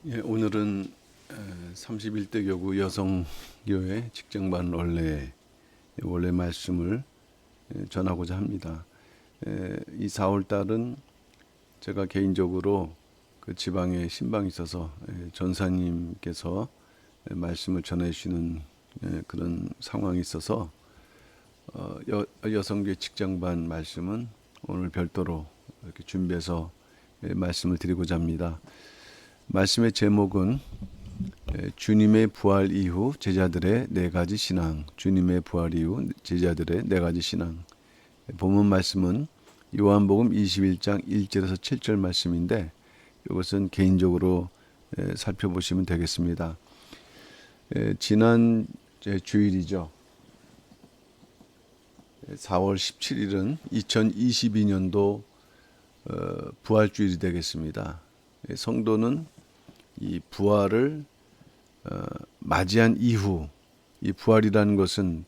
예, 오늘은 31대 교구 여성교회 직장반 원래 말씀을 전하고자 합니다. 이 4월 달은 제가 개인적으로 그 지방에 신방이 있어서 전사님께서 말씀을 전해주시는 그런 상황이 있어서 여성교회 직장반 말씀은 오늘 별도로 이렇게 준비해서 말씀을 드리고자 합니다. 말씀의 제목은 주님의 부활 이후 제자들의 네 가지 신앙. 주님의 부활 이후 제자들의 네 가지 신앙. 본문 말씀은 요한복음 21장 1절에서 7절 말씀인데 이것은 개인적으로 살펴보시면 되겠습니다. 지난 주일이죠. 4월 17일은 2022년도 부활주일이 되겠습니다. 성도는 이 부활을 맞이한 이후, 이 부활이라는 것은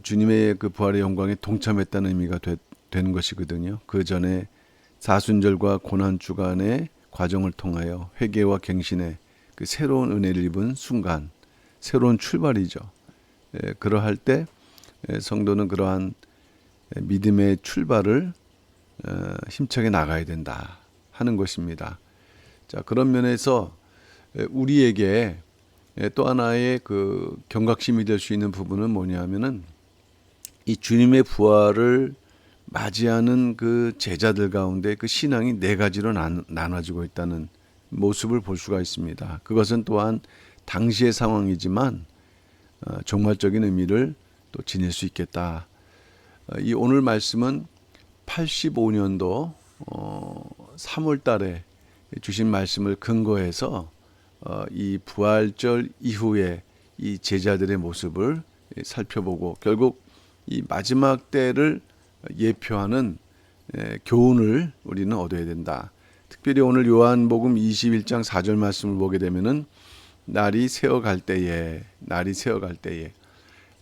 주님의 그 부활의 영광에 동참했다는 의미가 되는 것이거든요. 그 전에 사순절과 고난 주간의 과정을 통하여 회개와 갱신의 그 새로운 은혜를 입은 순간, 새로운 출발이죠. 그러할 때 성도는 그러한 믿음의 출발을 힘차게 나가야 된다 하는 것입니다. 자, 그런 면에서 우리에게 또 하나의 그 경각심이 될 수 있는 부분은 뭐냐면은 이 주님의 부활을 맞이하는 그 제자들 가운데 그 신앙이 네 가지로 나눠지고 있다는 모습을 볼 수가 있습니다. 그것은 또한 당시의 상황이지만 종말적인 의미를 또 지닐 수 있겠다. 이 오늘 말씀은 85년도 3월 달에 주신 말씀을 근거해서 이 부활절 이후에 이 제자들의 모습을 살펴보고 결국 이 마지막 때를 예표하는 교훈을 우리는 얻어야 된다. 특별히 오늘 요한복음 21장 4절 말씀을 보게 되면은 날이 새어갈 때에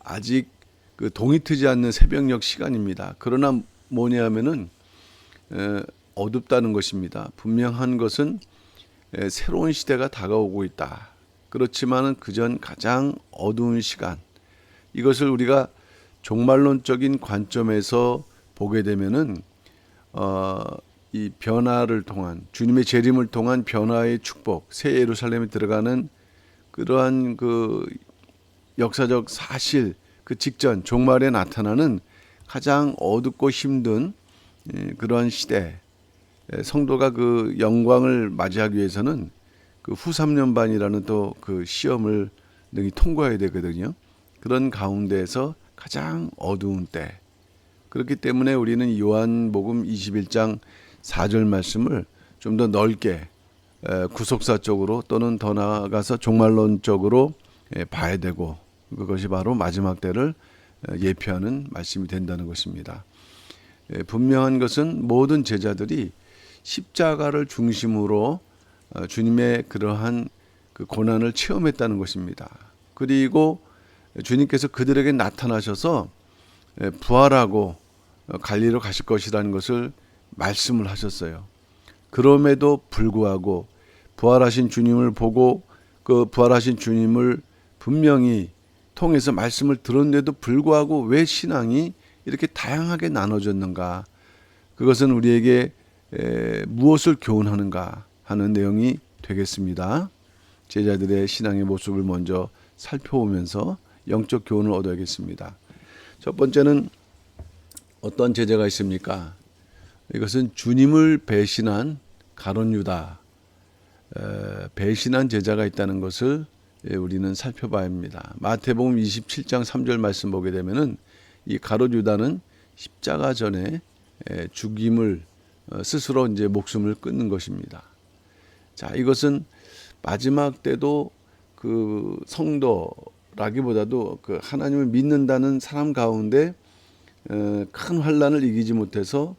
아직 그 동이 트지 않는 새벽녘 시간입니다. 그러나 뭐냐면은 어둡다는 것입니다. 분명한 것은 새로운 시대가 다가오고 있다. 그렇지만은 그전 가장 어두운 시간, 이것을 우리가 종말론적인 관점에서 보게 되면은 이 변화를 통한 주님의 재림을 통한 변화의 축복, 새 예루살렘에 들어가는 그러한 그 역사적 사실 그 직전 종말에 나타나는 가장 어둡고 힘든 그러한 시대, 성도가 그 영광을 맞이하기 위해서는 그 후 3년반이라는 또 그 시험을 능히 통과해야 되거든요. 그런 가운데에서 가장 어두운 때. 그렇기 때문에 우리는 요한복음 21장 4절 말씀을 좀 더 넓게 구속사적으로 또는 더 나아가서 종말론적으로 봐야 되고, 그것이 바로 마지막 때를 예표하는 말씀이 된다는 것입니다. 분명한 것은 모든 제자들이 십자가를 중심으로 주님의 그러한 그 고난을 체험했다는 것입니다. 그리고 주님께서 그들에게 나타나셔서 부활하고 갈리로 가실 것이라는 것을 말씀을 하셨어요. 그럼에도 불구하고 부활하신 주님을 보고 그 부활하신 주님을 분명히 통해서 말씀을 들었는데도 불구하고 왜 신앙이 이렇게 다양하게 나눠졌는가? 그것은 우리에게 무엇을 교훈하는가 하는 내용이 되겠습니다. 제자들의 신앙의 모습을 먼저 살펴보면서 영적 교훈을 얻어야겠습니다. 첫 번째는 어떤 제자가 있습니까? 이것은 주님을 배신한 가룟 유다, 배신한 제자가 있다는 것을 우리는 살펴봐야 합니다. 마태복음 27장 3절 말씀 보게 되면은 이 가룟 유다는 십자가 전에 죽임을 스스로 이제 목숨을 끊는 것입니다. 자, 이것은 마지막 때도 그 성도라기보다도 그 하나님을 믿는다는 사람 가운데 큰 환난을 이기지 못해서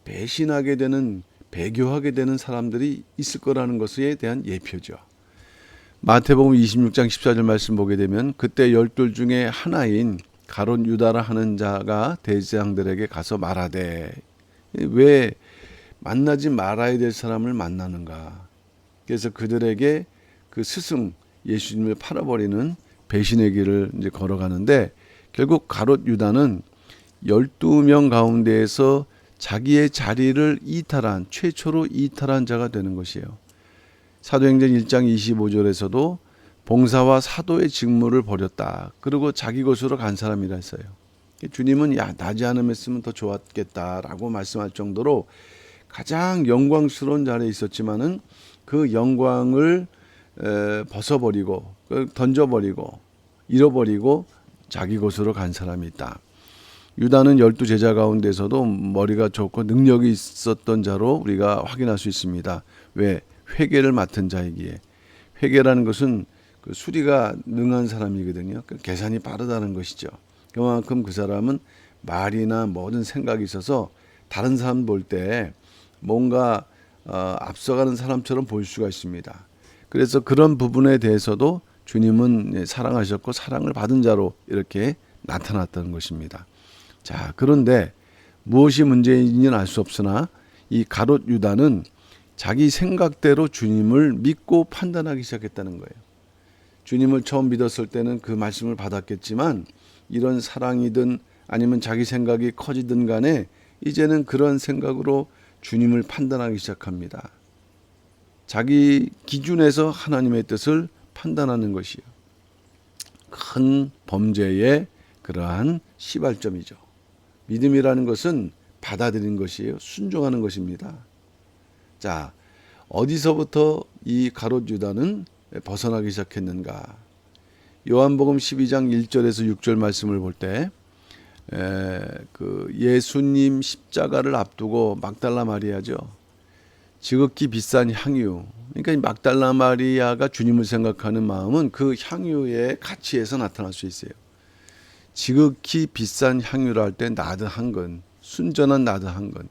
배신하게 되는, 배교하게 되는 사람들이 있을 거라는 것에 대한 예표죠. 마태복음 26장 14절 말씀 보게 되면 그때 12 중에 하나인 가룟 유다라 하는 자가 대제사장들에게 가서 말하되, 왜 만나지 말아야 될 사람을 만나는가? 그래서 그들에게 그 스승 예수님을 팔아버리는 배신의 길을 이제 걸어가는데, 결국 가롯 유다는 12명 가운데에서 자기의 자리를 이탈한, 최초로 이탈한 자가 되는 것이에요. 사도행전 1장 25절에서도 봉사와 사도의 직무를 버렸다. 그리고 자기 곳으로 간 사람이라 했어요. 주님은 나지 않으면 더 좋았겠다라고 말씀할 정도로 가장 영광스러운 자리에 있었지만은 그 영광을 벗어버리고 던져버리고 잃어버리고 자기 곳으로 간 사람이 있다. 유다는 12제자 가운데서도 머리가 좋고 능력이 있었던 자로 우리가 확인할 수 있습니다. 왜? 회계를 맡은 자이기에. 회계라는 것은 그 수리가 능한 사람이거든요. 계산이 빠르다는 것이죠. 그만큼 그 사람은 말이나 모든 생각이 있어서 다른 사람 볼 때 뭔가 앞서가는 사람처럼 보일 수가 있습니다. 그래서 그런 부분에 대해서도 주님은 사랑하셨고 사랑을 받은 자로 이렇게 나타났다는 것입니다. 자, 그런데 무엇이 문제인지는 알 수 없으나 이 가롯 유다는 자기 생각대로 주님을 믿고 판단하기 시작했다는 거예요. 주님을 처음 믿었을 때는 그 말씀을 받았겠지만 이런 사랑이든 아니면 자기 생각이 커지든 간에 이제는 그런 생각으로 주님을 판단하기 시작합니다. 자기 기준에서 하나님의 뜻을 판단하는 것이요. 큰 범죄의 그러한 시발점이죠. 믿음이라는 것은 받아들이는 것이에요. 순종하는 것입니다. 자, 어디서부터 이 가롯 유다는 벗어나기 시작했는가? 요한복음 12장 1절에서 6절 말씀을 볼 때 그 예수님 십자가를 앞두고 막달라 마리아죠. 지극히 비싼 향유. 그러니까 이 막달라 마리아가 주님을 생각하는 마음은 그 향유의 가치에서 나타날 수 있어요. 지극히 비싼 향유라 할 때 나드 한 건, 순전한 나드 한 건.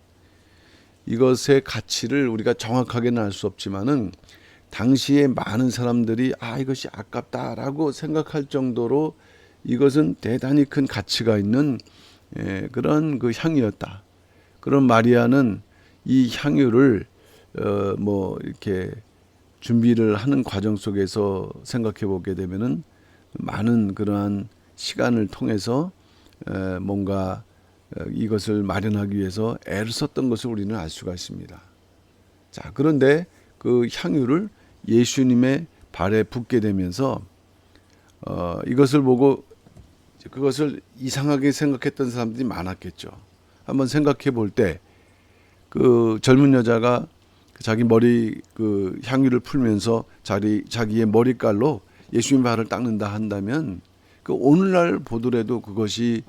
이것의 가치를 우리가 정확하게는 알 수 없지만은 당시에 많은 사람들이 이것이 아깝다라고 생각할 정도로 이것은 대단히 큰 가치가 있는 그런 그 향이었다. 그런 마리아는 이 향유를 이렇게 준비를 하는 과정 속에서 생각해 보게 되면은 많은 그러한 시간을 통해서 뭔가 이것을 마련하기 위해서 애를 썼던 것을 우리는 알 수가 있습니다. 자, 그런데 그 향유를 예수님의 발에 붓게 되면서 이것을 보고 그것을 이상하게 생각했던 사람들이 많았겠죠. 한번 생각해 볼 때 그 젊은 여자가 자기 머리 그 향유를 풀면서 자기의 머리깔로 예수님 발을 닦는다 한다면 그 오늘날 보더라도 그것이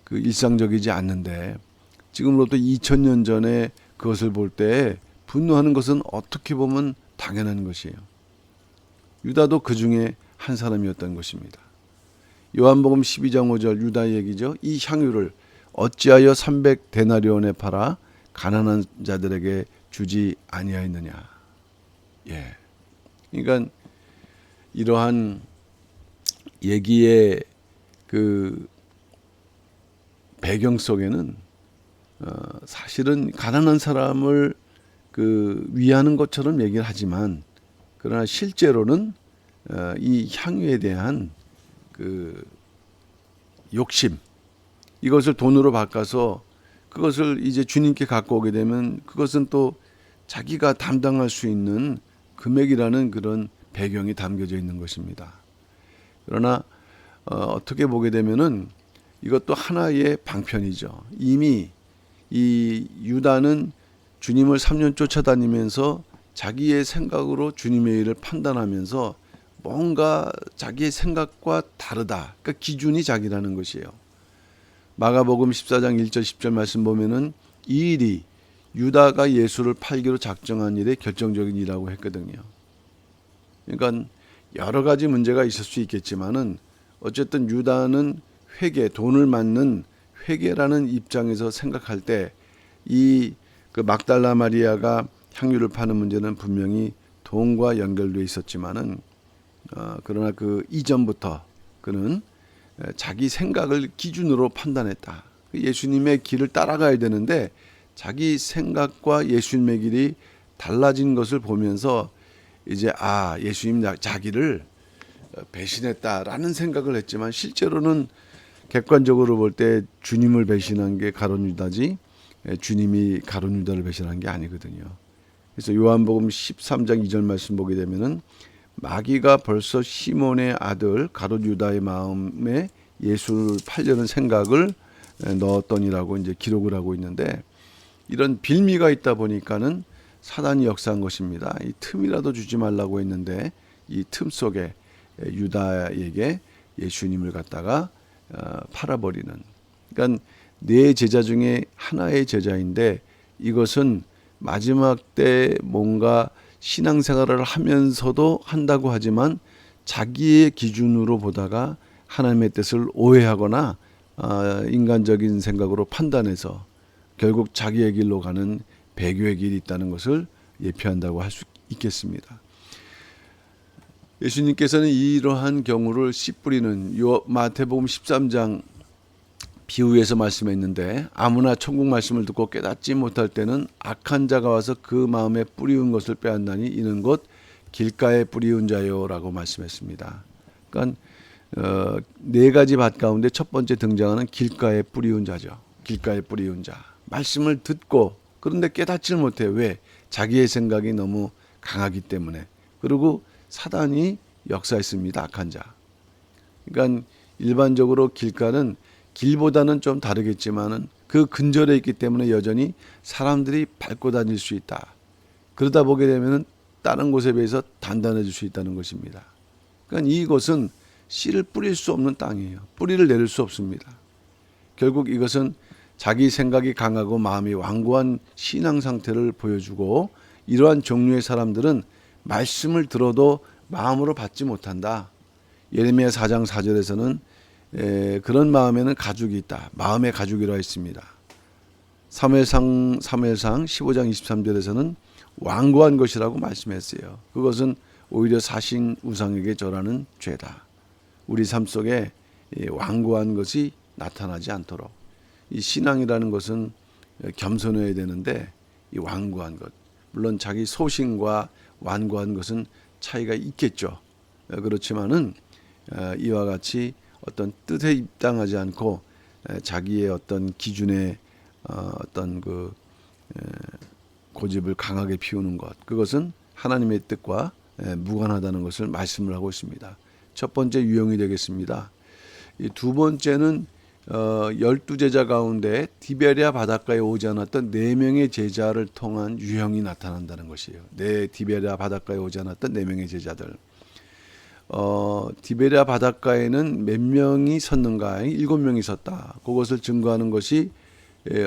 그 일상적이지 않는데 지금으로부터 2000년 전에 그것을 볼 때 분노하는 것은 어떻게 보면 당연한 것이에요. 유다도 그 중에 한 사람이었던 것입니다. 요한복음 12장 5절 유다 얘기죠. 이 향유를 어찌하여 300데나리온에 팔아 가난한 자들에게 주지 아니하였느냐. 예. 그러니까 이러한 얘기의 그 배경 속에는 사실은 가난한 사람을 그 위하는 것처럼 얘기를 하지만 그러나 실제로는 이 향유에 대한 그 욕심, 이것을 돈으로 바꿔서 그것을 이제 주님께 갖고 오게 되면 그것은 또 자기가 담당할 수 있는 금액이라는 그런 배경이 담겨져 있는 것입니다. 그러나 어떻게 보게 되면은 이것도 하나의 방편이죠. 이미 이 유다는 주님을 3년 쫓아다니면서 자기의 생각으로 주님의 일을 판단하면서 뭔가 자기의 생각과 다르다. 그러니까 기준이 자기라는 것이에요. 마가복음 14장 1절 10절 말씀 보면은 이 일이 유다가 예수를 팔기로 작정한 일의 결정적인 일이라고 했거든요. 그러니까 여러 가지 문제가 있을 수 있겠지만은 어쨌든 유다는 회계, 돈을 맞는 회계라는 입장에서 생각할 때 이 그 막달라 마리아가 향유를 파는 문제는 분명히 돈과 연결되어 있었지만은 그러나 그 이전부터 그는 자기 생각을 기준으로 판단했다. 예수님의 길을 따라가야 되는데 자기 생각과 예수님의 길이 달라진 것을 보면서 이제 예수님 자기를 배신했다라는 생각을 했지만 실제로는 객관적으로 볼 때 주님을 배신한 게 가룟 유다지 주님이 가룟 유다를 배신한 게 아니거든요. 그래서 요한복음 13장 2절 말씀 보게 되면은 마귀가 벌써 시몬의 아들 가룟 유다의 마음에 예수를 팔려는 생각을 넣었더니라고 이제 기록을 하고 있는데, 이런 빌미가 있다 보니까는 사단이 역사한 것입니다. 이 틈이라도 주지 말라고 했는데 이 틈 속에 유다에게 예수님을 갖다가 팔아버리는. 그러니까 네 제자 중에 하나의 제자인데 이것은 마지막 때 뭔가 신앙생활을 하면서도 한다고 하지만 자기의 기준으로 보다가 하나님의 뜻을 오해하거나 인간적인 생각으로 판단해서 결국 자기의 길로 가는 배교의 길이 있다는 것을 예표한다고 할 수 있겠습니다. 예수님께서는 이러한 경우를 씨 뿌리는 마태복음 13장 비유에서 말씀했는데, 아무나 천국 말씀을 듣고 깨닫지 못할 때는 악한 자가 와서 그 마음에 뿌리운 것을 빼앗나니 이는 곧 길가에 뿌리운 자요라고 말씀했습니다. 그러니까 네 가지 밭 가운데 첫 번째 등장하는 길가에 뿌리운 자죠. 길가에 뿌리운 자. 말씀을 듣고 그런데 깨닫지 못해. 왜? 자기의 생각이 너무 강하기 때문에. 그리고 사단이 역사했습니다. 악한 자. 그러니까 일반적으로 길가는 길보다는 좀 다르겠지만은 그 근절에 있기 때문에 여전히 사람들이 밟고 다닐 수 있다. 그러다 보게 되면은 다른 곳에 비해서 단단해질 수 있다는 것입니다. 그러니까 이것은 씨를 뿌릴 수 없는 땅이에요. 뿌리를 내릴 수 없습니다. 결국 이것은 자기 생각이 강하고 마음이 완고한 신앙 상태를 보여주고, 이러한 종류의 사람들은 말씀을 들어도 마음으로 받지 못한다. 예레미야 4장 4절에서는 그런 마음에는 가죽이 있다. 마음의 가죽이라 했습니다. 사무엘상 15장 23절에서는 완고한 것이라고 말씀했어요. 그것은 오히려 사신 우상에게 절하는 죄다. 우리 삶 속에 완고한 것이 나타나지 않도록, 이 신앙이라는 것은 겸손해야 되는데 이 완고한 것, 물론 자기 소신과 완고한 것은 차이가 있겠죠. 그렇지만은 이와 같이 어떤 뜻에 입당하지 않고 자기의 어떤 기준에 어떤 그 고집을 강하게 피우는 것, 그것은 하나님의 뜻과 무관하다는 것을 말씀을 하고 있습니다. 첫 번째 유형이 되겠습니다. 이 두 번째는 12제자 가운데 디베랴 바닷가에 오지 않았던 4명의 제자를 통한 유형이 나타난다는 것이에요. 디베랴 바닷가에 오지 않았던 4명의 제자들. 디베랴 바닷가에는 몇 명이 섰는가? 7명이 섰다. 그것을 증거하는 것이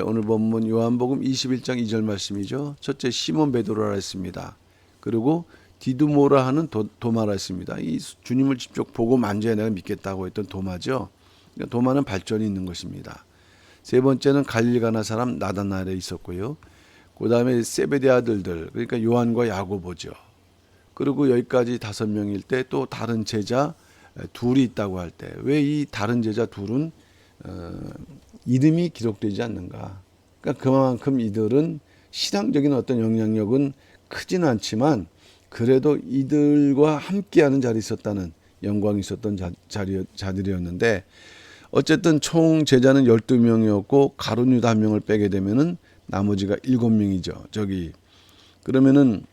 오늘 본문 요한복음 21장 2절 말씀이죠. 첫째 시몬 베드로라 했습니다. 그리고 디두모라 하는 도마라 했습니다. 이 주님을 직접 보고 만져야 내가 믿겠다고 했던 도마죠. 그러니까 도마는 발전이 있는 것입니다. 세 번째는 갈릴리 가나 사람 나다나엘에 있었고요. 그 다음에 세베대 아들들, 그러니까 요한과 야고보죠. 그리고 여기까지 5명일 때 또 다른 제자 둘이 있다고 할 때, 왜 이 다른 제자 둘은 이름이 기록되지 않는가? 그러니까 그만큼 이들은 신앙적인 어떤 영향력은 크지는 않지만 그래도 이들과 함께하는 자리에 있었다는 영광이 있었던 자들이었는데, 어쨌든 총 제자는 12명이었고 가룟 유다 1명을 빼게 되면은 나머지가 7명이죠. 그러면은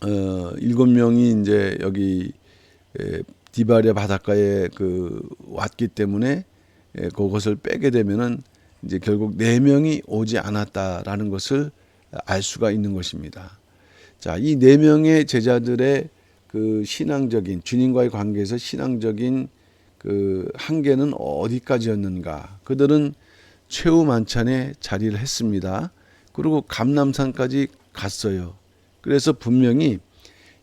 7명이 이제 여기 디베랴 바닷가에 왔기 때문에 그것을 빼게 되면은 이제 결국 4명이 오지 않았다라는 것을 알 수가 있는 것입니다. 자, 이 4명의 제자들의 그 신앙적인 주님과의 관계에서 신앙적인 그 한계는 어디까지였는가? 그들은 최후 만찬에 자리를 했습니다. 그리고 감람산까지 갔어요. 그래서 분명히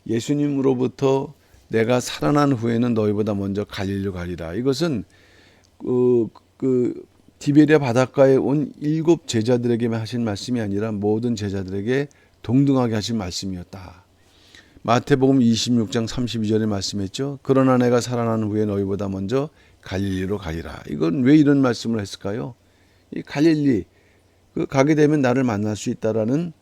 예수님으로부터 내가 살아난 후에는 너희보다 먼저 갈릴리로 가리라. 이것은 디베랴 바닷가에 온 7 제자들에게만 하신 말씀이 아니라 모든 제자들에게 동등하게 하신 말씀이었다. 마태복음 26장 32절에 말씀했죠. 그러나 내가 살아난 후에 너희보다 먼저 갈릴리로 가리라. 이건 왜 이런 말씀을 했을까요? 이 갈릴리 가게 되면 나를 만날 수 있다라는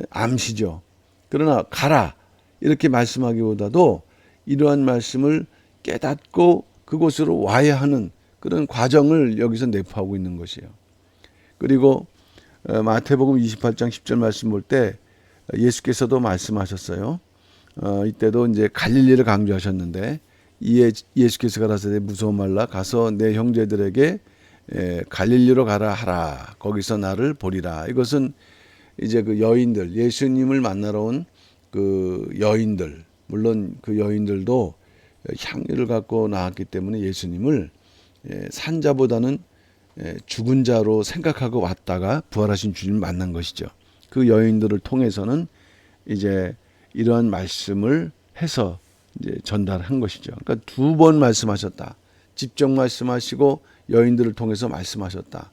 암시죠. 그러나 가라. 이렇게 말씀하기보다도 이러한 말씀을 깨닫고 그곳으로 와야 하는 그런 과정을 여기서 내포하고 있는 것이에요. 그리고 마태복음 28장 10절 말씀 볼 때 예수께서도 말씀하셨어요. 이때도 이제 갈릴리를 강조하셨는데 이에 예수께서 가라사대 무서워 말라 가서 내 형제들에게 갈릴리로 가라 하라 거기서 나를 보리라. 이것은 이제 그 여인들 예수님을 만나러 온 그 여인들 물론 그 여인들도 향유를 갖고 나왔기 때문에 예수님을 산자보다는 죽은 자로 생각하고 왔다가 부활하신 주님을 만난 것이죠. 그 여인들을 통해서는 이제 이러한 말씀을 해서 이제 전달한 것이죠. 그러니까 두 번 말씀하셨다. 직접 말씀하시고 여인들을 통해서 말씀하셨다.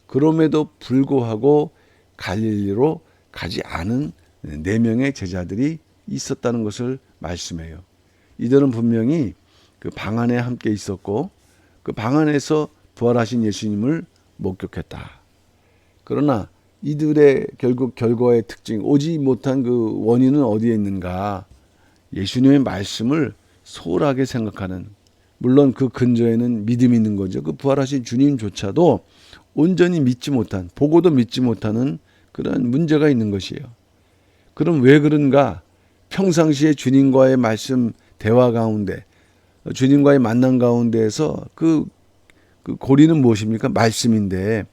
그럼에도 불구하고 갈릴리로 가지 않은 4명의 제자들이 있었다는 것을 말씀해요. 이들은 분명히 그 방 안에 함께 있었고 그 방 안에서 부활하신 예수님을 목격했다. 그러나 이들의 결국 결과의 특징, 오지 못한 그 원인은 어디에 있는가? 예수님의 말씀을 소홀하게 생각하는, 물론 그 근저에는 믿음이 있는 거죠. 그 부활하신 주님조차도 온전히 믿지 못한, 보고도 믿지 못하는 그런 문제가 있는 것이에요. 그럼 왜 그런가? 평상시에 주님과의 말씀 대화 가운데, 주님과의 만남 가운데에서 그 고리는 무엇입니까? 말씀인데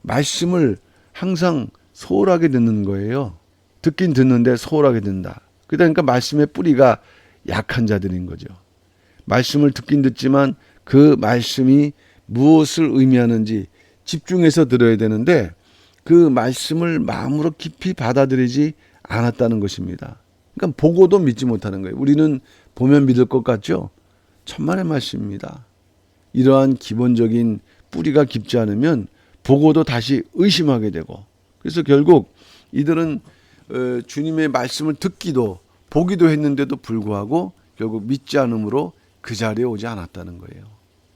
말씀을 항상 소홀하게 듣는 거예요. 듣긴 듣는데 소홀하게 듣는다. 그러니까 말씀의 뿌리가 약한 자들인 거죠. 말씀을 듣긴 듣지만 그 말씀이 무엇을 의미하는지 집중해서 들어야 되는데 그 말씀을 마음으로 깊이 받아들이지 않았다는 것입니다. 그러니까 보고도 믿지 못하는 거예요. 우리는 보면 믿을 것 같죠? 천만의 말씀입니다. 이러한 기본적인 뿌리가 깊지 않으면 보고도 다시 의심하게 되고, 그래서 결국 이들은 주님의 말씀을 듣기도 보기도 했는데도 불구하고 결국 믿지 않음으로 그 자리에 오지 않았다는 거예요.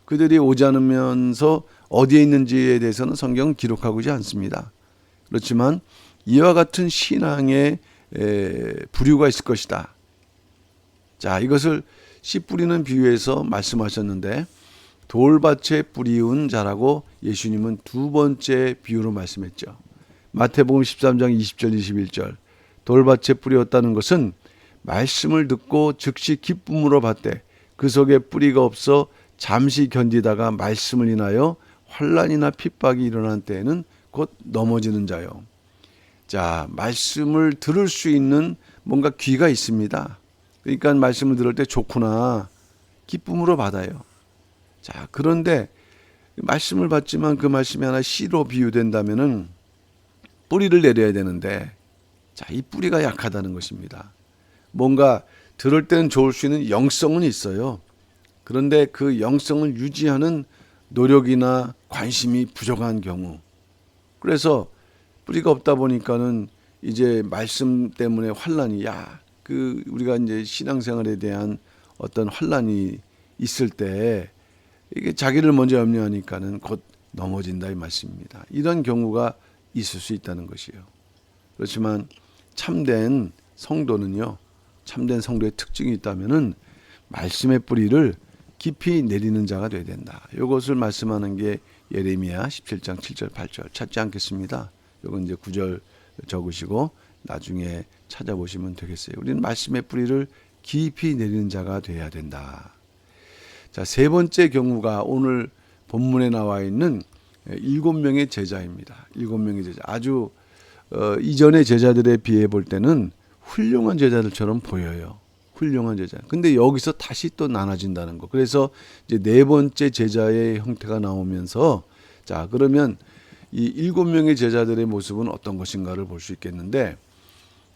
그들이 오지 않으면서 어디에 있는지에 대해서는 성경은 기록하고 있지 않습니다. 그렇지만 이와 같은 신앙의 부류가 있을 것이다. 자, 이것을 씨 뿌리는 비유에서 말씀하셨는데 돌밭에 뿌리운 자라고 예수님은 두 번째 비유로 말씀했죠. 마태복음 13장 20절 21절 돌밭에 뿌리었다는 것은 말씀을 듣고 즉시 기쁨으로 받되 그 속에 뿌리가 없어 잠시 견디다가 말씀을 인하여 환난이나 핍박이 일어난 때에는 곧 넘어지는 자요. 자, 말씀을 들을 수 있는 뭔가 귀가 있습니다. 그러니까 말씀을 들을 때 좋구나 기쁨으로 받아요. 자, 그런데 말씀을 받지만 그 말씀이 하나 씨로 비유된다면은 뿌리를 내려야 되는데, 자, 이 뿌리가 약하다는 것입니다. 뭔가 들을 때는 좋을 수 있는 영성은 있어요. 그런데 그 영성을 유지하는 노력이나 관심이 부족한 경우, 그래서 뿌리가 없다 보니까는 이제 말씀 때문에 환난이, 우리가 이제 신앙생활에 대한 어떤 환난이 있을 때 이게 자기를 먼저 염려하니까는 곧 넘어진다 이 말씀입니다. 이런 경우가 있을 수 있다는 것이에요. 그렇지만 참된 성도는요, 참된 성도의 특징이 있다면은 말씀의 뿌리를 깊이 내리는 자가 되어야 된다. 이것을 말씀하는 게 예레미야 17장 7절 8절 찾지 않겠습니다. 이건 이제 9절 적으시고 나중에 찾아보시면 되겠어요. 우리는 말씀의 뿌리를 깊이 내리는 자가 되어야 된다. 자, 세 번째 경우가 오늘 본문에 나와 있는 7명의 제자입니다. 7명의 제자. 아주 이전의 제자들에 비해 볼 때는 훌륭한 제자들처럼 보여요. 훌륭한 제자. 근데 여기서 다시 또 나눠진다는 거. 그래서 이제 네 번째 제자의 형태가 나오면서, 자, 그러면 이 7명의 제자들의 모습은 어떤 것인가를 볼 수 있겠는데,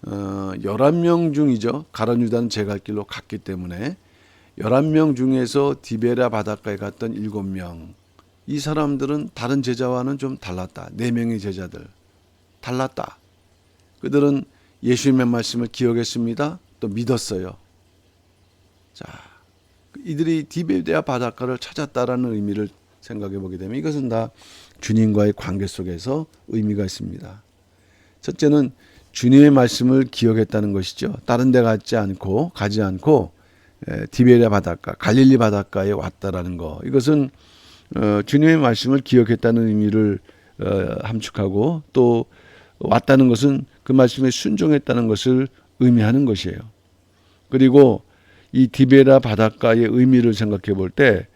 11명 중이죠. 가룟 유다는 제 갈 길로 갔기 때문에 11명 중에서 디베라 바닷가에 갔던 7명. 이 사람들은 다른 제자와는 좀 달랐다. 4명의 제자들. 달랐다. 그들은 예수님의 말씀을 기억했습니다. 또 믿었어요. 자, 이들이 디베라 바닷가를 찾았다라는 의미를 생각해 보게 되면 이것은 다 주님과의 관계 속에서 의미가 있습니다. 첫째는 주님의 말씀을 기억했다는 것이죠. 다른 데 가지 않고 디베랴 바닷가, 갈릴리 바닷가에 왔다라는 거. 이것은 주님의 말씀을 기억했다는 의미를 함축하고, 또 왔다는 것은 그 말씀에 순종했다는 것을 의미하는 것이에요. 그리고 이 디베랴 바닷가의 의미를 생각해 볼 때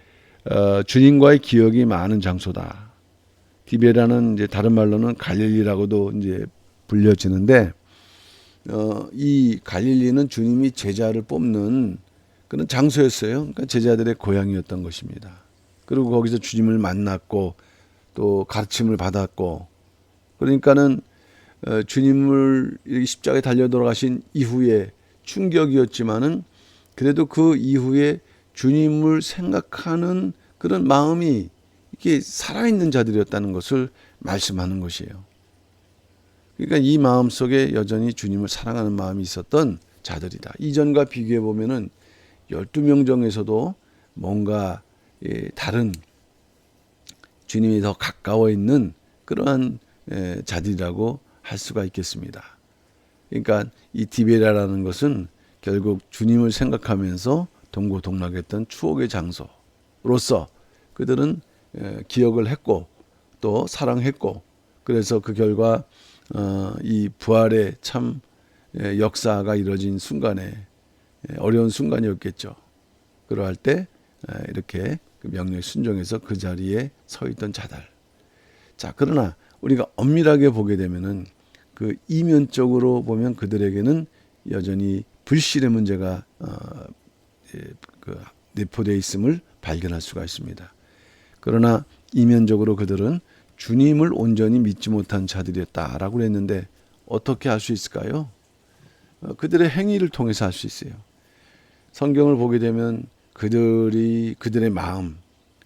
주님과의 기억이 많은 장소다. 디베랴는 이제 다른 말로는 갈릴리라고도 이제 불려지는데, 이 갈릴리는 주님이 제자를 뽑는 그런 장소였어요. 그러니까 제자들의 고향이었던 것입니다. 그리고 거기서 주님을 만났고 또 가르침을 받았고, 그러니까는 주님을 십자가에 달려 돌아가신 이후에 충격이었지만은 그래도 그 이후에 주님을 생각하는 그런 마음이 이게 살아있는 자들이었다는 것을 말씀하는 것이에요. 그러니까 이 마음 속에 여전히 주님을 사랑하는 마음이 있었던 자들이다. 이전과 비교해 보면은 12명 중에서도 뭔가 다른 주님이 더 가까워 있는 그러한 자들이라고 할 수가 있겠습니다. 그러니까 이 디베랴라는 것은 결국 주님을 생각하면서 동고동락했던 추억의 장소로서 그들은 기억을 했고 또 사랑했고, 그래서 그 결과 이 부활의 참 역사가 이루어진 순간에 어려운 순간이었겠죠. 그러할 때 이렇게 그 명령에 순종해서 그 자리에 서 있던 자들. 자, 그러나 우리가 엄밀하게 보게 되면은 그 이면적으로 보면 그들에게는 여전히 불신의 문제가 내포되어 있음을 발견할 수가 있습니다. 그러나 이면적으로 그들은 주님을 온전히 믿지 못한 자들이었다라고 했는데 어떻게 할 수 있을까요? 그들의 행위를 통해서 할 수 있어요. 성경을 보게 되면 그들의 마음,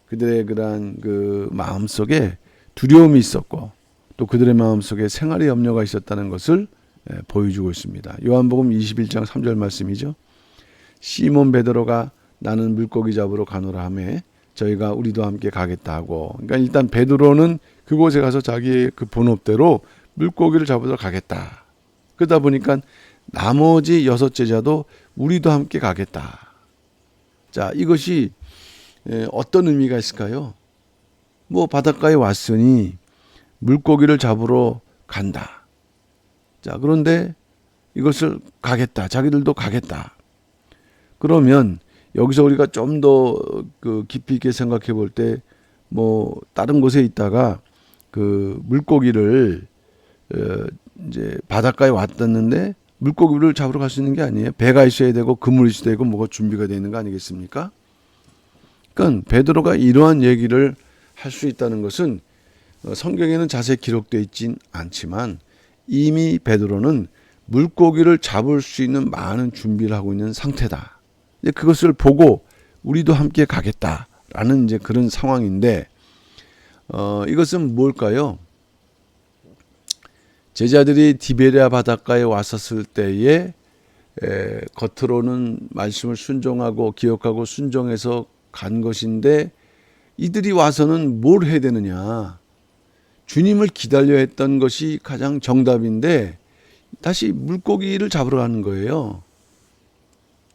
그들의 그러한 그 마음 속에 두려움이 있었고 또 그들의 마음 속에 생활의 염려가 있었다는 것을 보여주고 있습니다. 요한복음 21장 3절 말씀이죠. 시몬 베드로가 나는 물고기 잡으러 가노라 하매 저희가 우리도 함께 가겠다 하고, 그러니까 일단 베드로는 그곳에 가서 자기의 그 본업대로 물고기를 잡으러 가겠다. 그러다 보니까 나머지 6 제자도 우리도 함께 가겠다. 자, 이것이 어떤 의미가 있을까요? 뭐 바닷가에 왔으니 물고기를 잡으러 간다. 자, 그런데 이것을 가겠다. 자기들도 가겠다. 그러면 여기서 우리가 좀 더 그 깊이 있게 생각해 볼 때 뭐 다른 곳에 있다가 그 물고기를 이제 바닷가에 왔었는데 물고기를 잡으러 갈 수 있는 게 아니에요. 배가 있어야 되고 그물이 있어야 되고 뭐가 준비가 되어 있는 거 아니겠습니까? 그러니까 베드로가 이러한 얘기를 할 수 있다는 것은 성경에는 자세히 기록되어 있진 않지만 이미 베드로는 물고기를 잡을 수 있는 많은 준비를 하고 있는 상태다. 그것을 보고 우리도 함께 가겠다라는 이제 그런 상황인데, 이것은 뭘까요? 제자들이 디베랴 바닷가에 왔었을 때에 겉으로는 말씀을 순종하고 기억하고 순종해서 간 것인데, 이들이 와서는 뭘 해야 되느냐? 주님을 기다려 했던 것이 가장 정답인데 다시 물고기를 잡으러 가는 거예요.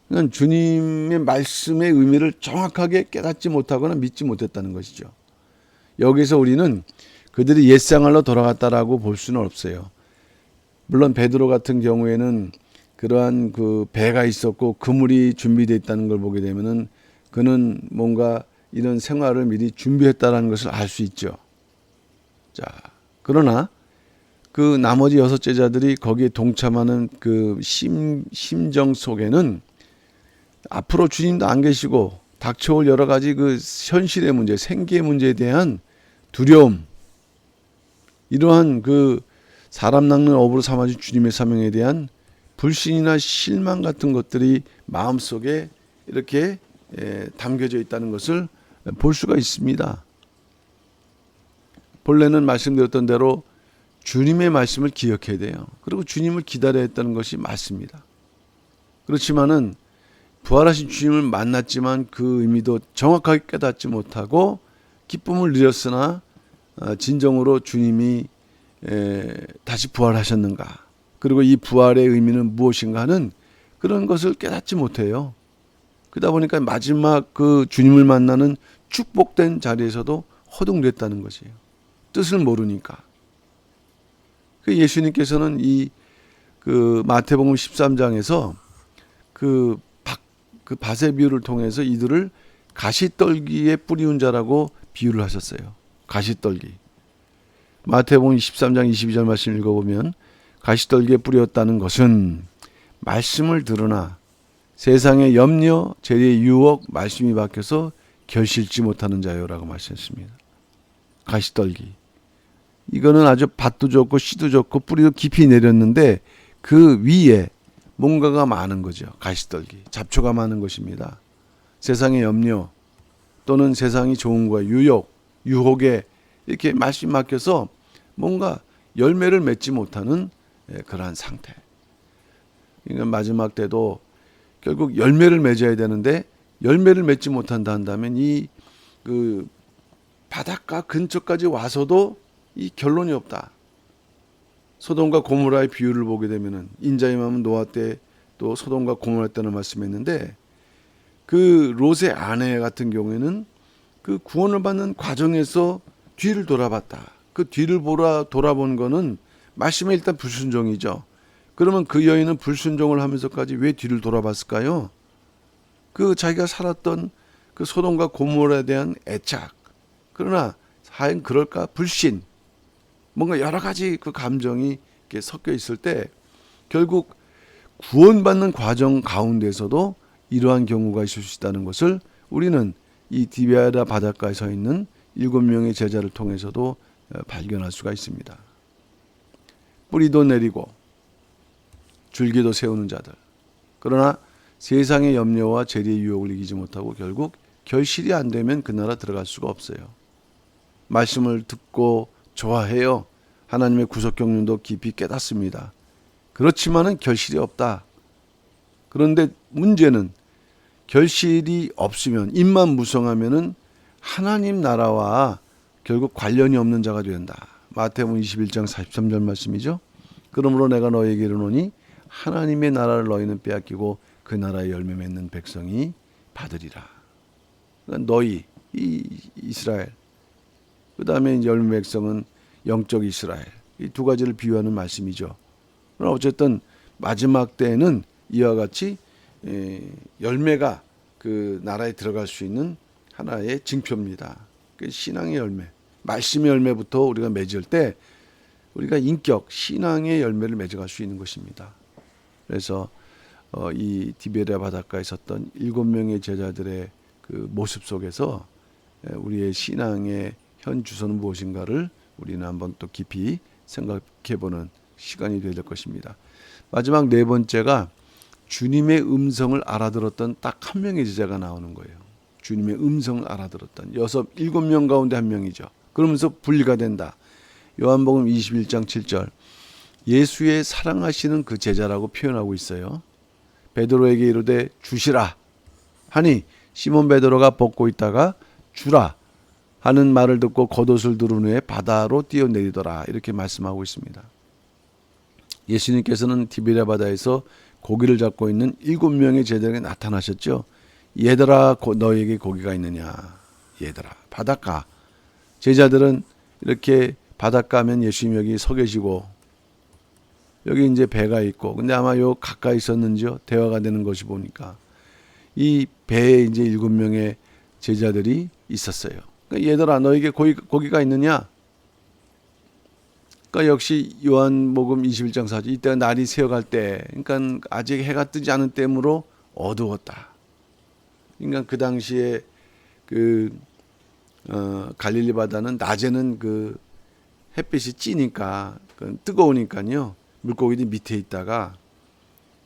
그러니까 주님의 말씀의 의미를 정확하게 깨닫지 못하거나 믿지 못했다는 것이죠. 여기서 우리는 그들이 옛생활로 돌아갔다라고 볼 수는 없어요. 물론 베드로 같은 경우에는 그러한 그 배가 있었고 그물이 준비되어 있다는 걸 보게 되면은 그는 뭔가 이런 생활을 미리 준비했다라는 것을 알 수 있죠. 자, 그러나 그 나머지 6 제자들이 거기에 동참하는 그 심정 속에는 앞으로 주님도 안 계시고 닥쳐올 여러 가지 그 현실의 문제, 생계의 문제에 대한 두려움, 이러한 그 사람 낚는 어부로 삼아진 주님의 사명에 대한 불신이나 실망 같은 것들이 마음속에 이렇게 담겨져 있다는 것을 볼 수가 있습니다. 본래는 말씀드렸던 대로 주님의 말씀을 기억해야 돼요. 그리고 주님을 기다려야 했다는 것이 맞습니다. 그렇지만은 부활하신 주님을 만났지만 그 의미도 정확하게 깨닫지 못하고 기쁨을 누렸으나 진정으로 주님이 다시 부활하셨는가, 그리고 이 부활의 의미는 무엇인가 하는 그런 것을 깨닫지 못해요. 그러다 보니까 마지막 그 주님을 만나는 축복된 자리에서도 허둥댔다는 것이에요. 뜻을 모르니까. 그 예수님께서는 그 마태복음 13장에서 그 밭의 비유를 통해서 이들을 가시떨기에 뿌리운 자라고 비유를 하셨어요. 가시떨기. 마태복음 13장 22절 말씀 읽어보면 가시떨기에 뿌렸다는 것은 말씀을 들으나 세상의 염려, 재리의 유혹, 말씀이 바뀌어서 결실지 못하는 자요라고 말씀했습니다. 가시떨기. 이거는 아주 밭도 좋고 씨도 좋고 뿌리도 깊이 내렸는데 그 위에 뭔가가 많은 거죠. 가시떨기. 잡초가 많은 것입니다. 세상의 염려 또는 세상이 좋은 거에 유혹에 이렇게 말씀이 맡겨서 뭔가 열매를 맺지 못하는 그러한 상태. 그러니까 마지막 때도 결국 열매를 맺어야 되는데 열매를 맺지 못한다 한다면 그 바닷가 근처까지 와서도 이 결론이 없다. 소돔과 고모라의 비유를 보게 되면은 인자의 마음은 노아 때 또 소돔과 고모라 때는 말씀했는데 그 롯의 아내 같은 경우에는 그 구원을 받는 과정에서 뒤를 돌아봤다. 그 뒤를 돌아본 거는 말씀에 일단 불순종이죠. 그러면 그 여인은 불순종을 하면서까지 왜 뒤를 돌아봤을까요? 그 자기가 살았던 그 소돔과 고모라에 대한 애착. 그러나 과연 그럴까? 불신. 뭔가 여러 가지 그 감정이 이렇게 섞여 있을 때 결국 구원받는 과정 가운데서도 이러한 경우가 있을 수 있다는 것을 우리는 이 디베아라 바닷가에 서 있는 7명의 제자를 통해서도 발견할 수가 있습니다. 뿌리도 내리고 줄기도 세우는 자들. 그러나 세상의 염려와 재리의 유혹을 이기지 못하고 결국 결실이 안 되면 그 나라 들어갈 수가 없어요. 말씀을 듣고 좋아해요. 하나님의 구속 경륜도 깊이 깨닫습니다. 그렇지만은 결실이 없다. 그런데 문제는 결실이 없으면 입만 무성하면은 하나님 나라와 결국 관련이 없는 자가 된다. 마태복음 21장 43절 말씀이죠. 그러므로 내가 너희에게 이르노니 하나님의 나라를 너희는 빼앗기고 그 나라의 열매 맺는 백성이 받으리라. 그러니까 너희 이스라엘 그 다음에 열매 백성은 영적 이스라엘 이 두 가지를 비유하는 말씀이죠. 그러나 어쨌든 마지막 때에는 이와 같이 열매가 그 나라에 들어갈 수 있는 하나의 징표입니다. 그 신앙의 열매, 말씀의 열매부터 우리가 맺을 때 우리가 인격, 신앙의 열매를 맺어갈 수 있는 것입니다. 그래서 이 디베랴 바닷가에 섰던 7명의 제자들의 그 모습 속에서 우리의 신앙의 현 주소는 무엇인가를 우리는 한번 또 깊이 생각해보는 시간이 되야 될 것입니다. 마지막 네 번째가 주님의 음성을 알아들었던 딱 한 명의 제자가 나오는 거예요. 주님의 음성을 알아들었던 7명 가운데 한 명이죠. 그러면서 분리가 된다. 요한복음 21장 7절 예수의 사랑하시는 그 제자라고 표현하고 있어요. 베드로에게 이르되 주시라 하니 시몬 베드로가 벗고 있다가 주라 하는 말을 듣고 겉옷을 두른 후에 바다로 뛰어내리더라 이렇게 말씀하고 있습니다. 예수님께서는 디베랴 바다에서 고기를 잡고 있는 7명의 제자에게 나타나셨죠. 얘들아 너에게 고기가 있느냐. 얘들아 바닷가. 제자들은 이렇게 바닷가 하면 예수님 여기 서 계시고 여기 이제 배가 있고 근데 아마 요 가까이 있었는지요. 대화가 되는 것이 보니까 이 배에 이제 7명의 제자들이 있었어요. 그러니까 얘들아 너에게 고기가 있느냐. 그러니까 역시 요한복음 21장 4절 이때가 날이 새어갈 때 그러니까 아직 해가 뜨지 않은 때므로 어두웠다. 그러니까 그 당시에 갈릴리 바다는 낮에는 그 햇빛이 찌니까 뜨거우니까요. 물고기들이 밑에 있다가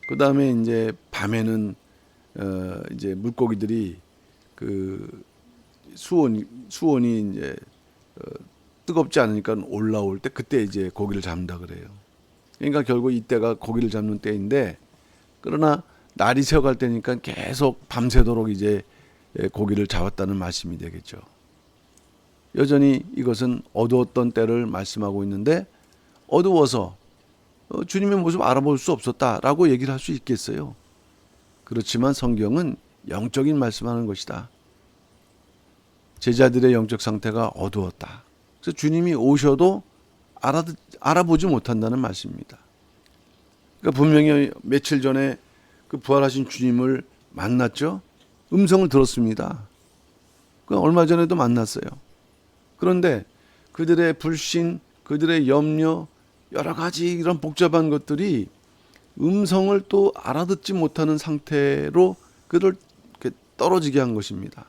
그 다음에 이제 밤에는 이제 물고기들이 그 수온이 이제 뜨겁지 않으니까 올라올 때 그때 이제 고기를 잡는다 그래요. 그러니까 결국 이때가 고기를 잡는 때인데 그러나 날이 새어갈 때니까 계속 밤새도록 이제 고기를 잡았다는 말씀이 되겠죠. 여전히 이것은 어두웠던 때를 말씀하고 있는데 어두워서 주님의 모습 알아볼 수 없었다라고 얘기를 할 수 있겠어요. 그렇지만 성경은 영적인 말씀하는 것이다. 제자들의 영적 상태가 어두웠다. 그래서 주님이 오셔도 알아보지 못한다는 말씀입니다. 그러니까 분명히 며칠 전에 그 부활하신 주님을 만났죠. 음성을 들었습니다. 얼마 전에도 만났어요. 그런데 그들의 불신, 그들의 염려, 여러 가지 이런 복잡한 것들이 음성을 또 알아듣지 못하는 상태로 그를 떨어지게 한 것입니다.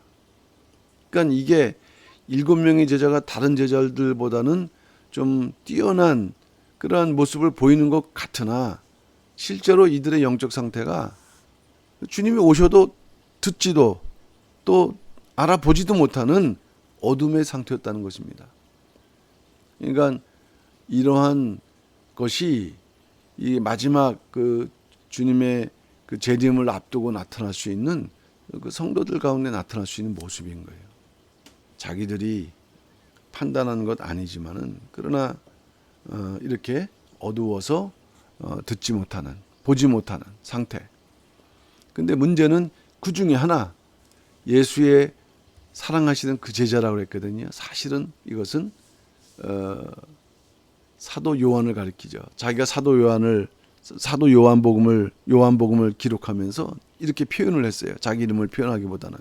그러니까 이게 7명의 제자가 다른 제자들보다는 좀 뛰어난 그러한 모습을 보이는 것 같으나 실제로 이들의 영적 상태가 주님이 오셔도 듣지도 또 알아보지도 못하는 어둠의 상태였다는 것입니다. 그러니까 이러한 것이 이 마지막 그 주님의 그 재림을 앞두고 나타날 수 있는 그 성도들 가운데 나타날 수 있는 모습인 거예요. 자기들이 판단하는 것 아니지만은 그러나 이렇게 어두워서 듣지 못하는, 보지 못하는 상태. 근데 문제는 그 중에 하나, 예수의 사랑하시는 그 제자라고 그랬거든요. 사실은 이것은 사도 요한을 가리키죠. 자기가 사도 요한복음을 기록하면서 이렇게 표현을 했어요. 자기 이름을 표현하기보다는.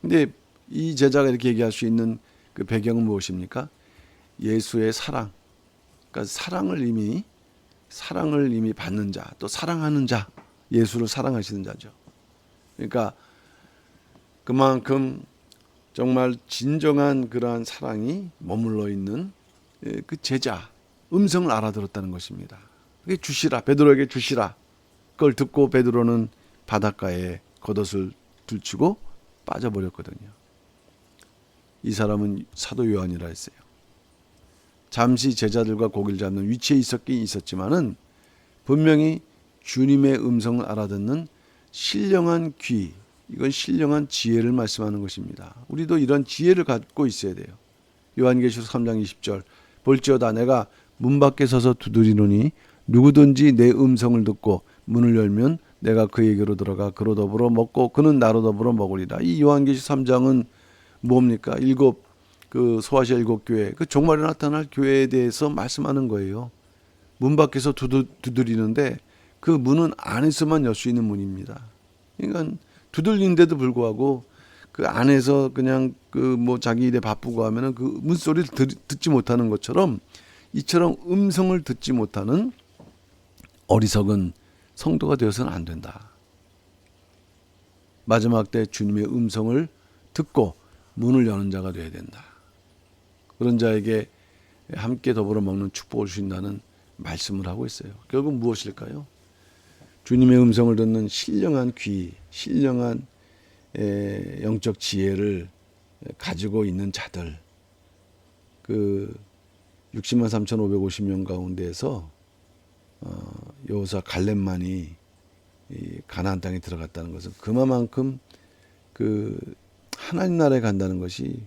근데 이 제자가 이렇게 얘기할 수 있는 그 배경은 무엇입니까? 예수의 사랑. 그러니까 사랑을 이미 받는 자, 또 사랑하는 자, 예수를 사랑하시는 자죠. 그러니까 그만큼 정말 진정한 그러한 사랑이 머물러 있는 그 제자, 음성을 알아들었다는 것입니다. 그게 주시라, 베드로에게 주시라. 그걸 듣고 베드로는 바닷가에 겉옷을 들치고 빠져버렸거든요. 이 사람은 사도 요한이라 했어요. 잠시 제자들과 고기를 잡는 위치에 있었긴 있었지만은 분명히 주님의 음성을 알아듣는 신령한 귀, 이건 신령한 지혜를 말씀하는 것입니다. 우리도 이런 지혜를 갖고 있어야 돼요. 요한계시록 3장 20절, 볼지어다 내가 문 밖에 서서 두드리노니 누구든지 내 음성을 듣고 문을 열면 내가 그에게로 들어가 그로 더불어 먹고 그는 나로 더불어 먹으리라. 이 요한계시록 3장은 뭡니까? 그 소아시아 7교회, 그 종말에 나타날 교회에 대해서 말씀하는 거예요. 문 밖에서 두드리는데 그 문은 안에서만 열 수 있는 문입니다. 그러니까 두들리는데도 불구하고 그 안에서 그냥 자기 일에 바쁘고 하면은 그 문소리를 듣지 못하는 것처럼 이처럼 음성을 듣지 못하는 어리석은 성도가 되어서는 안 된다. 마지막 때 주님의 음성을 듣고 문을 여는 자가 되어야 된다. 그런 자에게 함께 더불어 먹는 축복을 주신다는 말씀을 하고 있어요. 결국 무엇일까요? 주님의 음성을 듣는 신령한 귀, 신령한 영적 지혜를 가지고 있는 자들, 그 60만 3,550명 가운데에서 여호수아 갈렙만이 가나안 땅에 들어갔다는 것은 그만큼 그 하나님 나라에 간다는 것이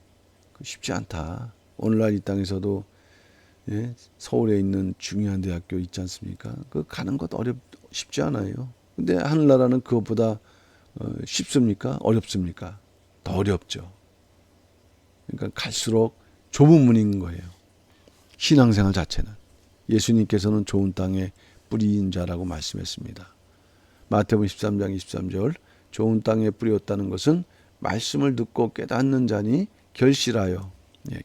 쉽지 않다. 오늘날 이 땅에서도 서울에 있는 중요한 대학교 있지 않습니까? 그 가는 것 쉽지 않아요. 근데 하늘나라는 그것보다 쉽습니까? 어렵습니까? 더 어렵죠. 그러니까 갈수록 좁은 문인 거예요. 신앙생활 자체는. 예수님께서는 좋은 땅에 뿌리인 자라고 말씀했습니다. 마태복음 13장 23절, 좋은 땅에 뿌렸다는 것은 말씀을 듣고 깨닫는 자니 결실하여.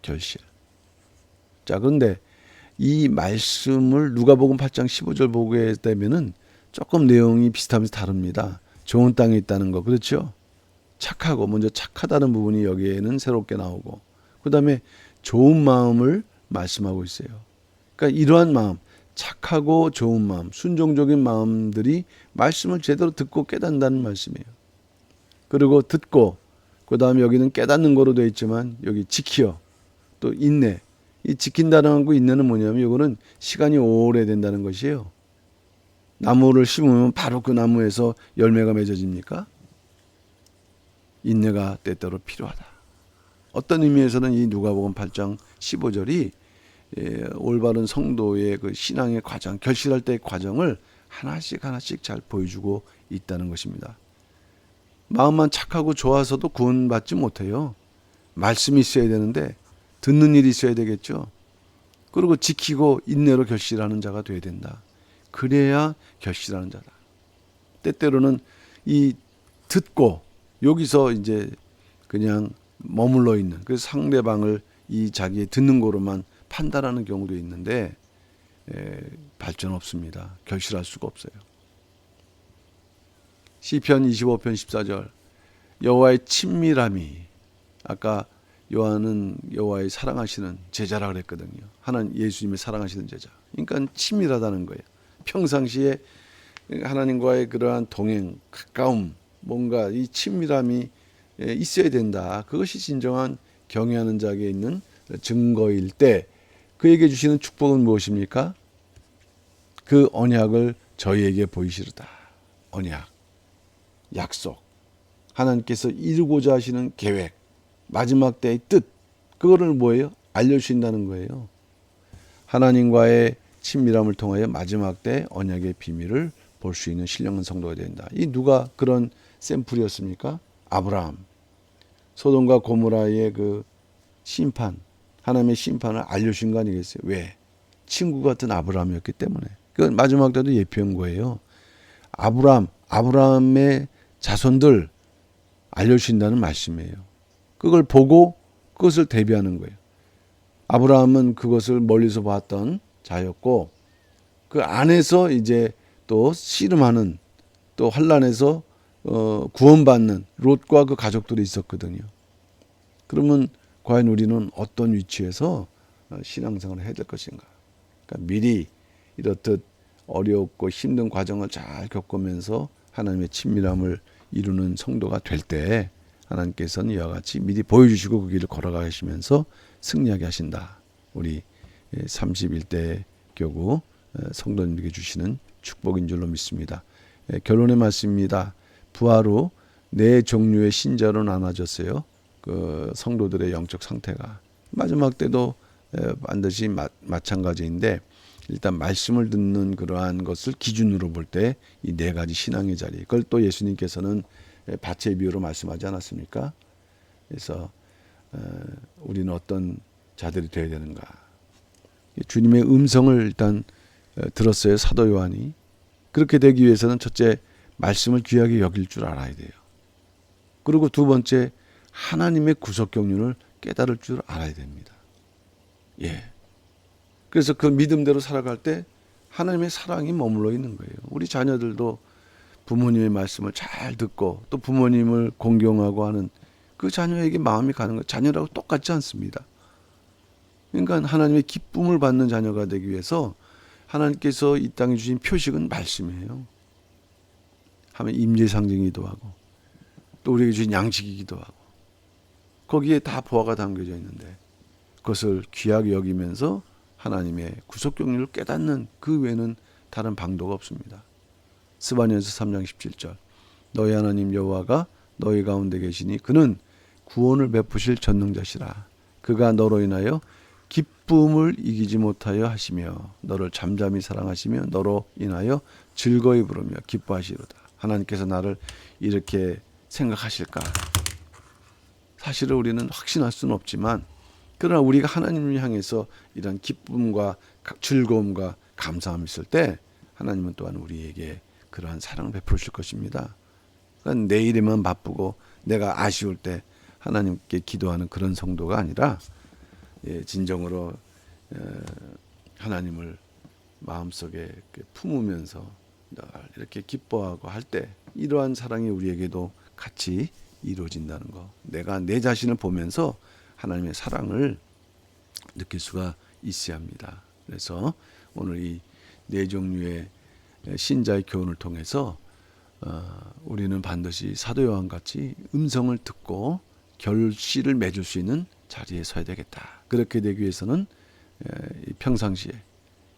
결실. 자, 그런데 이 말씀을 누가복음 8장 15절 보게 되면은 조금 내용이 비슷하면서 다릅니다. 좋은 땅에 있다는 거, 그렇죠? 먼저 착하다는 부분이 여기에는 새롭게 나오고, 그 다음에 좋은 마음을 말씀하고 있어요. 그러니까 이러한 마음, 착하고 좋은 마음, 순종적인 마음들이 말씀을 제대로 듣고 깨닫는다는 말씀이에요. 그리고 듣고, 그 다음에 여기는 깨닫는 거로 되어 있지만 여기 지키어, 또 인내. 이 지킨다는 거 인내는 뭐냐면 이거는 시간이 오래 된다는 것이에요. 나무를 심으면 바로 그 나무에서 열매가 맺어집니까? 인내가 때때로 필요하다. 어떤 의미에서는 이 누가복음 8장 15절이 올바른 성도의 그 신앙의 과정, 결실할 때의 과정을 하나씩 잘 보여주고 있다는 것입니다. 마음만 착하고 좋아서도 구원받지 못해요. 말씀이 있어야 되는데 듣는 일이 있어야 되겠죠. 그리고 지키고 인내로 결실하는 자가 돼야 된다. 그래야 결실하는 자다. 때때로는 이 듣고 여기서 이제 그냥 머물러 있는 그 상대방을 이 자기의 듣는 거로만 판단하는 경우도 있는데 발전 없습니다. 결실할 수가 없어요. 시편 25편 14절 여호와의 친밀함이 아까 요한은 여호와의 사랑하시는 제자라 그랬거든요. 하나님 예수님의 사랑하시는 제자. 그러니까 친밀하다는 거예요. 평상시에 하나님과의 그러한 동행, 가까움, 뭔가 이 친밀함이 있어야 된다. 그것이 진정한 경외하는 자에게 있는 증거일 때 그에게 주시는 축복은 무엇입니까? 그 언약을 저희에게 보이시르다. 언약, 약속, 하나님께서 이루고자 하시는 계획, 마지막 때의 뜻, 그거를 뭐예요? 알려주신다는 거예요. 하나님과의 친밀함을 통하여 마지막 때 언약의 비밀을 볼 수 있는 신령한 성도가 된다. 이 누가 그런 샘플이었습니까? 아브라함. 소돔과 고모라의 그 심판, 하나님의 심판을 알려주신 거 아니겠어요? 왜? 친구 같은 아브라함이었기 때문에. 그건 마지막 때도 예표한 거예요. 아브라함의 자손들 알려주신다는 말씀이에요. 그걸 보고 그것을 대비하는 거예요. 아브라함은 그것을 멀리서 봤던 자였고 그 안에서 이제 또 씨름하는 또 환난에서 구원받는 롯과 그 가족들이 있었거든요. 그러면 과연 우리는 어떤 위치에서 신앙생활을 해야 될 것인가? 그러니까 미리 이렇듯 어렵고 힘든 과정을 잘 겪으면서 하나님의 친밀함을 이루는 성도가 될 때 하나님께서는 이와 같이 미리 보여주시고 그 길을 걸어가시면서 승리하게 하신다. 우리 31대 교구 성도님에게 주시는 축복인 줄로 믿습니다. 결론의 말씀입니다. 부활 후 네 종류의 신자로 나눠졌어요. 그 성도들의 영적 상태가 마지막 때도 반드시 마찬가지인데 일단 말씀을 듣는 그러한 것을 기준으로 볼 때 이 네 가지 신앙의 자리 그걸 또 예수님께서는 밭의 비유로 말씀하지 않았습니까? 그래서 우리는 어떤 자들이 되어야 되는가? 주님의 음성을 일단 들었어요. 사도 요한이. 그렇게 되기 위해서는 첫째 말씀을 귀하게 여길 줄 알아야 돼요. 그리고 두 번째 하나님의 구속 경륜을 깨달을 줄 알아야 됩니다. 예. 그래서 그 믿음대로 살아갈 때 하나님의 사랑이 머물러 있는 거예요. 우리 자녀들도 부모님의 말씀을 잘 듣고 또 부모님을 공경하고 하는 그 자녀에게 마음이 가는 거 자녀라고 똑같지 않습니다. 그러니까 하나님의 기쁨을 받는 자녀가 되기 위해서 하나님께서 이 땅에 주신 표식은 말씀이에요. 하면 임재 상징이기도 하고 또 우리에게 주신 양식이기도 하고 거기에 다 보화가 담겨져 있는데 그것을 귀하게 여기면서 하나님의 구속 경륜을 깨닫는 그 외에는 다른 방도가 없습니다. 스바냐서 3장 17절 너희 하나님 여호와가 너희 가운데 계시니 그는 구원을 베푸실 전능자시라. 그가 너로 인하여 기쁨을 이기지 못하여 하시며 너를 잠잠히 사랑하시며 너로 인하여 즐거이 부르며 기뻐하시로다. 하나님께서 나를 이렇게 생각하실까? 사실은 우리는 확신할 수는 없지만 그러나 우리가 하나님을 향해서 이런 기쁨과 즐거움과 감사함이 있을 때 하나님은 또한 우리에게 그러한 사랑을 베풀으실 것입니다. 그러니까 내일에만 바쁘고 내가 아쉬울 때 하나님께 기도하는 그런 성도가 아니라 진정으로 하나님을 마음속에 품으면서 이렇게 기뻐하고 할 때 이러한 사랑이 우리에게도 같이 이루어진다는 거. 내가 내 자신을 보면서 하나님의 사랑을 느낄 수가 있어야 합니다. 그래서 오늘 이 네 종류의 신자의 교훈을 통해서 우리는 반드시 사도 요한 같이 음성을 듣고 결실을 맺을 수 있는 자리에 서야 되겠다. 그렇게 되기 위해서는 평상시에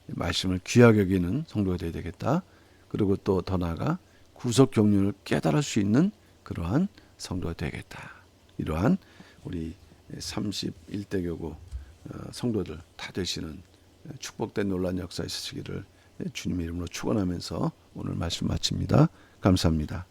말씀을 귀하게 여기는 성도가 되어야 되겠다. 그리고 또 더 나아가 구속 경륜을 깨달을 수 있는 그러한 성도가 되겠다. 이러한 우리 31대 교구 성도들 다 되시는 축복된 놀라운 역사 있으시기를 주님의 이름으로 축원하면서 오늘 말씀 마칩니다. 감사합니다.